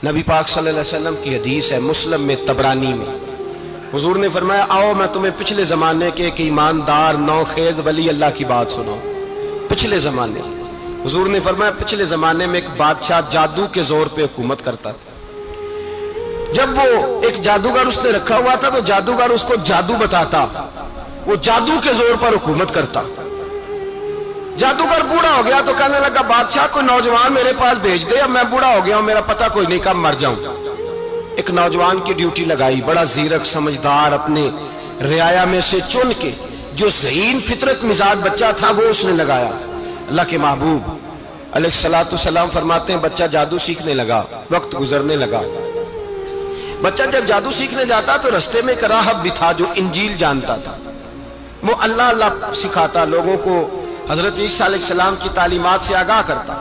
نبی پاک صلی اللہ علیہ وسلم کی حدیث ہے مسلم میں تبرانی میں، حضور نے فرمایا آؤ میں تمہیں پچھلے زمانے کے ایک ایماندار نوخیز ولی اللہ کی بات سناؤں۔ پچھلے زمانے حضور نے فرمایا پچھلے زمانے میں ایک بادشاہ جادو کے زور پہ حکومت کرتا تھا۔ جب وہ ایک جادوگر اس نے رکھا ہوا تھا تو جادوگر اس کو جادو بتاتا، وہ جادو کے زور پر حکومت کرتا۔ جادوگر بوڑھا ہو گیا تو کہنے لگا بادشاہ کوئی نوجوان میرے پاس بھیج دے، اب میں بوڑھا ہو گیا ہوں میرا پتہ کوئی نہیں کب مر جاؤں۔ ایک نوجوان کی ڈیوٹی لگائی، بڑا زیرک سمجھدار اپنے رعایا میں سے چن کے جو ذہین فطرت مزاج بچہ تھا وہ اس نے لگایا۔ اللہ کے محبوب علیہ الصلوۃ والسلام فرماتے ہیں بچہ جادو سیکھنے لگا، وقت گزرنے لگا۔ بچہ جب جادو سیکھنے جاتا تو رستے میں ایک راہب بھی تھا جو انجیل جانتا تھا، وہ اللہ اللہ سکھاتا، لوگوں کو حضرت عیسیٰ علیہ السلام کی تعلیمات سے آگاہ کرتا۔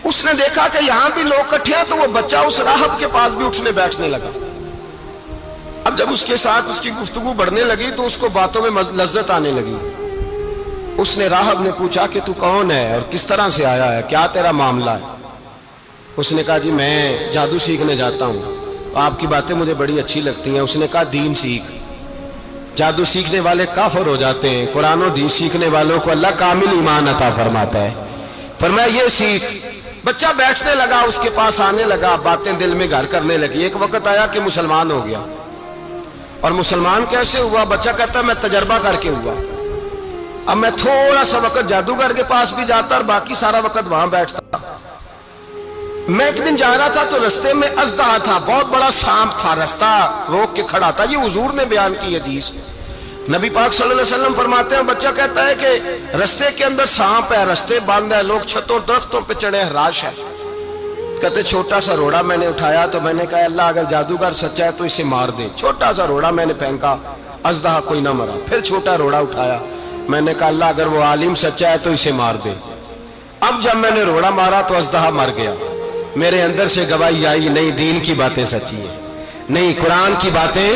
اس نے دیکھا کہ یہاں بھی لوگ اکٹھے ہیں تو وہ بچہ اس راہب کے پاس بھی اٹھنے بیٹھنے لگا۔ اب جب اس کے ساتھ اس کی گفتگو بڑھنے لگی تو اس کو باتوں میں لذت آنے لگی۔ اس نے راہب نے پوچھا کہ تو کون ہے اور کس طرح سے آیا ہے، کیا تیرا معاملہ ہے؟ اس نے کہا جی میں جادو سیکھنے جاتا ہوں، آپ کی باتیں مجھے بڑی اچھی لگتی ہیں۔ اس نے کہا دین سیکھ، جادو سیکھنے والے کافر ہو جاتے ہیں، قرآن و دین سیکھنے والوں کو اللہ کامل ایمان عطا فرماتا ہے۔ فرمایا یہ سیکھ۔ بچہ بیٹھنے لگا، اس کے پاس آنے لگا، باتیں دل میں گھر کرنے لگی۔ ایک وقت آیا کہ مسلمان ہو گیا، اور مسلمان کیسے ہوا؟ بچہ کہتا ہے میں تجربہ کر کے ہوا۔ اب میں تھوڑا سا وقت جادوگر کے پاس بھی جاتا اور باقی سارا وقت وہاں بیٹھتا۔ میں ایک دن جا رہا تھا تو رستے میں اژدہا تھا، بہت بڑا سانپ تھا، رستہ روک کے کھڑا تھا۔ یہ حضور نے بیان کی حدیث۔ نبی پاک صلی اللہ علیہ وسلم فرماتے ہیں بچہ کہتا ہے کہ رستے کے اندر سانپ ہے، رستے بند ہے، لوگ چھتوں درختوں پہ چڑھے، ہراش ہے۔ کہتے چھوٹا سا روڑا میں نے اٹھایا تو میں نے کہا اللہ اگر جادوگر سچا ہے تو اسے مار دے۔ چھوٹا سا روڑا میں نے پھینکا، اژدہا کوئی نہ مرا۔ پھر چھوٹا روڑا اٹھایا، میں نے کہا اللہ اگر وہ عالم سچا ہے تو اسے مار دے۔ اب جب میں نے روڑا مارا تو اژدہا مر گیا۔ میرے اندر سے گواہی آئی نہیں دین کی باتیں سچی ہیں، نہیں قرآن کی باتیں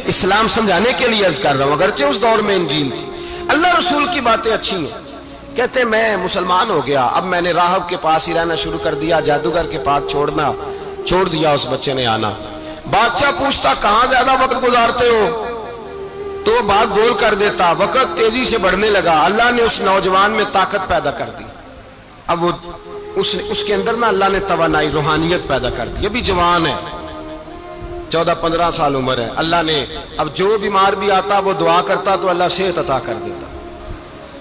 اسلام سمجھانے کے لیے عرض کر رہا ہوں، اگرچہ اس دور میں انجیل تھی، اللہ رسول کی باتیں اچھی ہیں۔ کہتے میں مسلمان ہو گیا، اب میں نے راہب کے پاس ہی رہنا شروع کر دیا، جادوگر کے پاس چھوڑ دیا۔ اس بچے نے آنا، بادشاہ پوچھتا کہاں زیادہ وقت گزارتے ہو تو وہ بات گول کر دیتا۔ وقت تیزی سے بڑھنے لگا، اللہ نے اس نوجوان میں طاقت پیدا کر دی۔ اب وہ اس کے اندر نا اللہ نے توانائی روحانیت پیدا کر دی، ابھی جوان ہے، 14-15 سال عمر ہے۔ اللہ نے اب جو بیمار بھی آتا وہ دعا کرتا تو اللہ صحت عطا کر دیتا،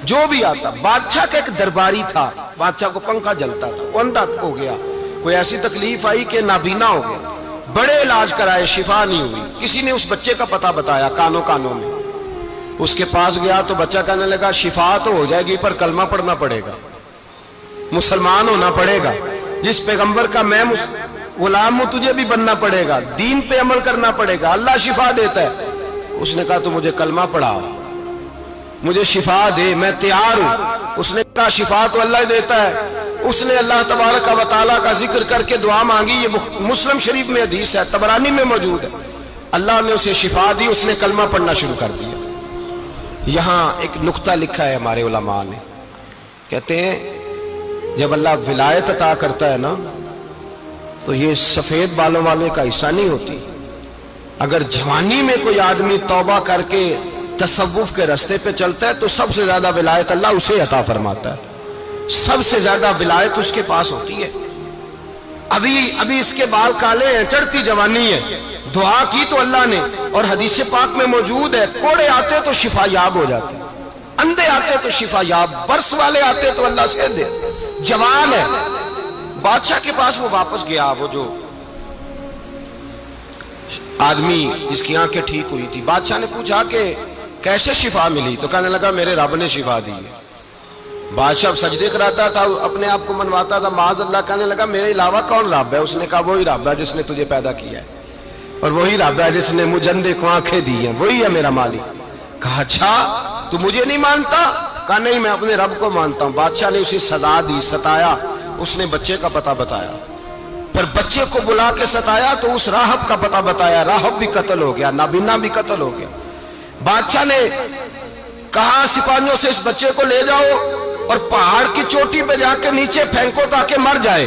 جو بھی آتا۔ بادشاہ کا ایک درباری تھا، بادشاہ کو پنکھا جلتا تھا، وہ اندھا ہو گیا، کوئی ایسی تکلیف آئی کہ نابینا ہو گیا، بڑے علاج کرائے شفا نہیں ہوئی۔ کسی نے اس بچے کا پتہ بتایا کانوں میں، اس کے پاس گیا تو بچہ کہنے لگا شفا تو ہو جائے گی پر کلمہ پڑھنا پڑے گا، مسلمان ہونا پڑے گا، جس پیغمبر کا میں غلام ہوں تجھے بھی بننا پڑے گا، دین پہ عمل کرنا پڑے گا، اللہ شفا دیتا ہے۔ اس نے کہا تو مجھے کلمہ پڑھا، مجھے شفا دے، میں تیار ہوں۔ اس نے کہا شفا تو اللہ دیتا ہے۔ اس نے اللہ تبارک و تعالیٰ کا ذکر کر کے دعا مانگی، یہ مسلم شریف میں حدیث ہے، طبرانی میں موجود ہے۔ اللہ نے اسے شفا دی، اس نے کلمہ پڑھنا شروع کر دیا۔ یہاں ایک نقطہ لکھا ہے ہمارے علماء نے، کہتے ہیں جب اللہ ولایت عطا کرتا ہے نا تو یہ سفید بالوں والے کا حصہ نہیں ہوتی۔ اگر جوانی میں کوئی آدمی توبہ کر کے تصوف کے رستے پہ چلتا ہے تو سب سے زیادہ ولایت اللہ اسے عطا فرماتا ہے، سب سے زیادہ ولایت اس کے پاس ہوتی ہے۔ ابھی اس کے بال کالے ہیں، چڑھتی جوانی ہے، دعا کی تو اللہ نے، اور حدیث پاک میں موجود ہے کوڑے آتے تو شفا یاب ہو جاتے، اندھے آتے تو شفا یاب، برس والے آتے تو اللہ سے دے، جوان ہے۔ بادشاہ کے پاس وہ واپس گیا، وہ جو آدمی جس کی آنکھیں ٹھیک ہوئی تھی۔ بادشاہ نے پوچھا کہ کیسے شفا ملی؟ تو کہنے لگا میرے رب نے شفا دی ہے۔ بادشاہ سجدے کراتا تھا، اپنے آپ کو منواتا تھا، معاذ اللہ، کہنے لگا میرے علاوہ کون رب ہے؟ اس نے کہا وہی رب ہے جس نے تجھے پیدا کیا ہے، اور وہی رب ہے جس نے مجھے اندھے کو آنکھیں دی ہیں، وہی ہے میرا مالک۔ کہا اچھا تو مجھے نہیں مانتا؟ کہا نہیں میں اپنے رب کو مانتا ہوں۔ بادشاہ نے اسے سزا دی، ستایا، اس نے بچے کا پتہ بتایا، پر بچے کو بلا کے ستایا تو اس راہب کا پتہ بتایا، راہب بھی قتل ہو گیا، نابینا بھی قتل ہو گیا۔ بادشاہ نے کہا سپاہیوں سے اس بچے کو لے جاؤ اور پہاڑ کی چوٹی پہ جا کے نیچے پھینکو تاکہ مر جائے۔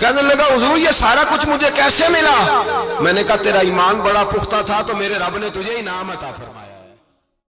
کہنے لگا حضور یہ سارا کچھ مجھے کیسے ملا؟ میں نے کہا تیرا ایمان بڑا پختہ تھا تو میرے رب نے تجھے انعام عطا فرمایا۔